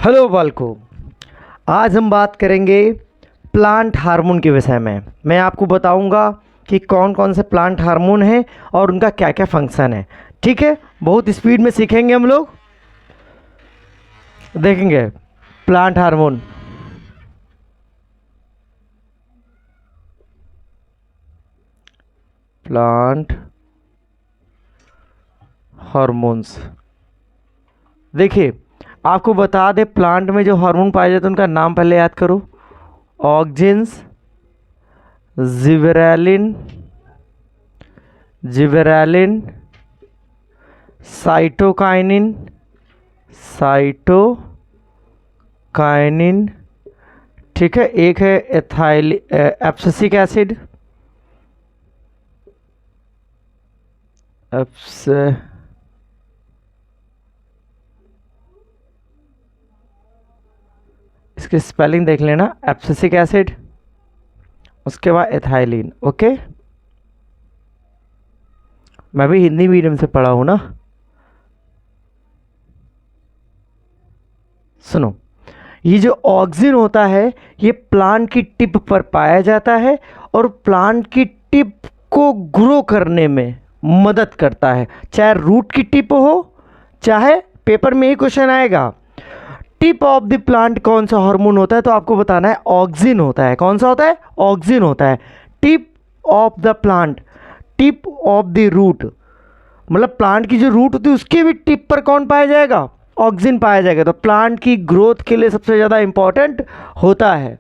Hello बालको, आज हम बात करेंगे प्लांट हार्मोन के विषय में। मैं आपको बताऊंगा कि कौन कौन से प्लांट हार्मोन हैं और उनका क्या क्या फंक्शन है। ठीक है, बहुत स्पीड में सीखेंगे हम लोग। देखेंगे प्लांट हार्मोन। प्लांट हार्मोन्स, देखिए आपको बता दे, प्लांट में जो हार्मोन पाए जाते हैं उनका नाम पहले याद करो। ऑक्जिन्स, जिबरेलिन, साइटोकाइनिन, ठीक है। एक है एब्सिसिक एसिड, इसकी स्पेलिंग देख लेना, एब्सिसिक एसिड, उसके बाद एथाइलिन। ओके, मैं भी हिंदी मीडियम से पढ़ा हूं ना। सुनो, ये जो ऑक्सिन होता है ये प्लांट की टिप पर पाया जाता है और प्लांट की टिप को ग्रो करने में मदद करता है। चाहे रूट की टिप हो, चाहे पेपर में ही क्वेश्चन आएगा टिप ऑफ द प्लांट कौन सा हार्मोन होता है, तो आपको बताना है ऑक्सिन होता है। कौन सा होता है? ऑक्सिन होता है। Tip of the plant, tip of the root, मतलब प्लांट की जो रूट होती है उसके भी टिप पर कौन पाया जाएगा? ऑक्सिन पाया जाएगा। तो प्लांट की ग्रोथ के लिए सबसे ज़्यादा इंपॉर्टेंट होता है।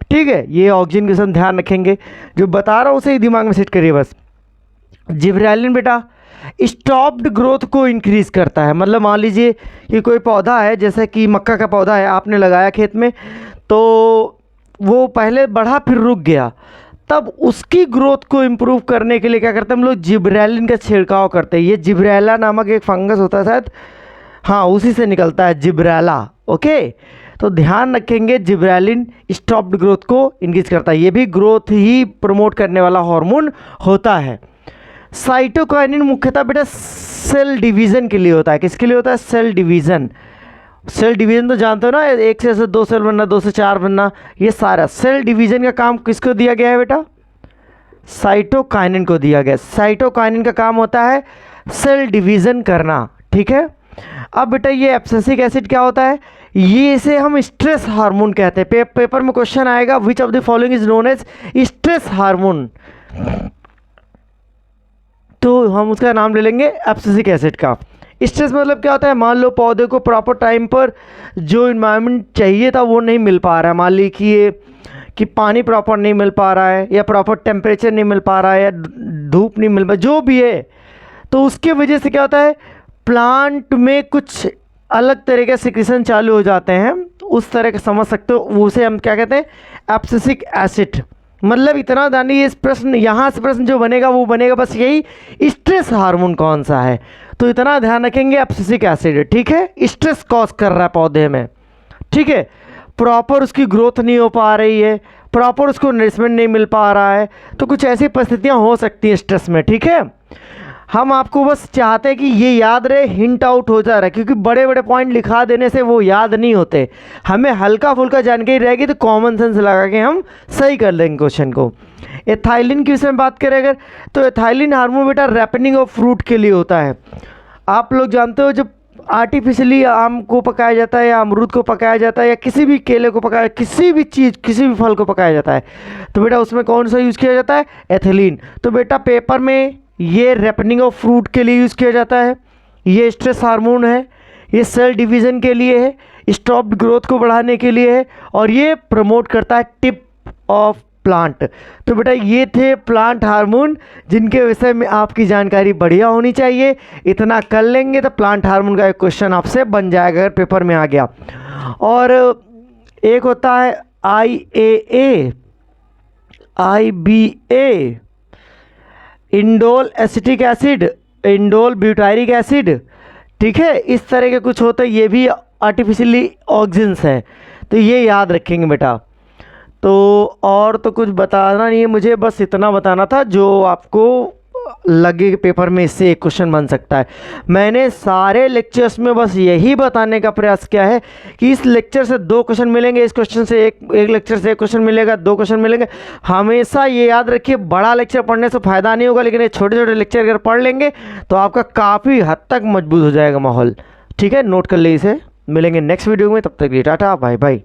ठीक है, ये ऑक्सिन के साथ ध्यान रखेंगे। जो बता रहा हूँ उसे ही दिमाग में सेट करिए बस। जिब्रेलिन बेटा स्टॉप्ड ग्रोथ को इंक्रीज करता है। मतलब मान लीजिए कि कोई पौधा है, जैसे कि मक्का का पौधा है, आपने लगाया खेत में, तो वो पहले बढ़ा फिर रुक गया, तब उसकी ग्रोथ को इम्प्रूव करने के लिए क्या करते हैं हम लोग? जिब्रेलिन का छिड़काव करते हैं। ये जिब्रेला नामक एक फंगस होता है शायद, हाँ उसी से निकलता है जिब्रेला। ओके, तो ध्यान रखेंगे जिब्रेलिन स्टॉप्ड ग्रोथ को इंक्रीज करता है। ये भी ग्रोथ ही प्रमोट करने वाला हार्मोन होता है। साइटोकाइनिन मुख्यतः बेटा सेल डिवीज़न के लिए होता है। किसके लिए होता है? Cell division. सेल डिवीज़न तो जानते हो ना, एक से दो सेल बनना, दो से चार बनना, ये सारा सेल डिवीज़न का काम किसको दिया गया है बेटा? साइटोकाइनिन को दिया गया। साइटोकाइनिन का काम होता है सेल डिवीज़न करना। ठीक है, अब बेटा ये एब्सिसिक एसिड क्या होता है? ये इसे हम स्ट्रेस हार्मोन कहते हैं। पेपर में क्वेश्चन आएगा, which of the following is known as stress hormone, तो हम उसका नाम ले लेंगे एब्सिसिक एसिड का। स्ट्रेस मतलब क्या होता है? मान लो पौधे को प्रॉपर टाइम पर जो इन्वायरमेंट चाहिए था वो नहीं मिल पा रहा है। मान लीजिए कि पानी प्रॉपर नहीं मिल पा रहा है, या प्रॉपर टेम्परेचर नहीं मिल पा रहा है, या धूप नहीं मिल पा, जो भी है, तो उसके वजह से क्या होता है? प्लांट में कुछ अलग तरह के सिक्रेशन चालू हो जाते हैं। उस तरह के समझ सकते हो, उसे हम क्या कहते हैं? Abscisic acid. मतलब इतना जानिए, इस प्रश्न यहाँ से प्रश्न जो बनेगा वो बनेगा बस यही, स्ट्रेस हार्मोन कौन सा है, तो इतना ध्यान रखेंगे एब्सिसिक एसिड। ठीक है, स्ट्रेस कॉज कर रहा है पौधे में। ठीक है, प्रॉपर उसकी ग्रोथ नहीं हो पा रही है, प्रॉपर उसको नरिशमेंट नहीं मिल पा रहा है, तो कुछ ऐसी परिस्थितियाँ हो सकती हैं स्ट्रेस में। ठीक है, हम आपको बस चाहते हैं कि ये याद रहे, हिंट आउट हो जा रहा है, क्योंकि बड़े बड़े पॉइंट लिखा देने से वो याद नहीं होते। हमें हल्का फुल्का जानकारी रहेगी तो कॉमन सेंस लगा के हम सही कर लेंगे क्वेश्चन को। एथाइलिन की विषय में बात करें अगर, तो एथाइलिन हार्मोन बेटा रैपनिंग ऑफ फ्रूट के लिए होता है। आप लोग जानते हो जब आर्टिफिशियली आम को पकाया जाता है, या अमरूद को पकाया जाता है, या किसी भी केले को पकाया, किसी भी चीज़, किसी भी फल को पकाया जाता है, तो बेटा उसमें कौन सा यूज़ किया जाता है? एथिलीन। तो बेटा पेपर में ये रैपनिंग ऑफ फ्रूट के लिए यूज़ किया जाता है। ये स्ट्रेस हार्मोन है, ये सेल डिवीज़न के लिए है, स्टॉप्ड ग्रोथ को बढ़ाने के लिए है, और ये प्रमोट करता है टिप ऑफ प्लांट। तो बेटा ये थे प्लांट हार्मोन, जिनके विषय में आपकी जानकारी बढ़िया होनी चाहिए। इतना कर लेंगे तो प्लांट हार्मोन का एक क्वेश्चन आपसे बन जाएगा अगर पेपर में आ गया। और एक होता है IBA, indole acetic acid, indole butyric acid. ठीक है, इस तरह के कुछ होते हैं, ये भी आर्टिफिशियली ऑक्सिन्स हैं, तो ये याद रखेंगे बेटा। तो और तो कुछ बताना नहीं है मुझे, बस इतना बताना था जो आपको लगे कि पेपर में इससे एक क्वेश्चन बन सकता है। मैंने सारे लेक्चर्स में बस यही बताने का प्रयास किया है कि इस लेक्चर से 2 क्वेश्चन मिलेंगे, इस क्वेश्चन से एक लेक्चर से 1 क्वेश्चन मिलेगा, 2 क्वेश्चन मिलेंगे। हमेशा ये याद रखिए, बड़ा लेक्चर पढ़ने से फ़ायदा नहीं होगा, लेकिन ये छोटे छोटे लेक्चर अगर पढ़ लेंगे तो आपका काफ़ी हद तक मजबूत हो जाएगा माहौल। ठीक है, नोट कर ले इसे। मिलेंगे नेक्स्ट वीडियो में, तब तक के लिए टाटा बाय बाय।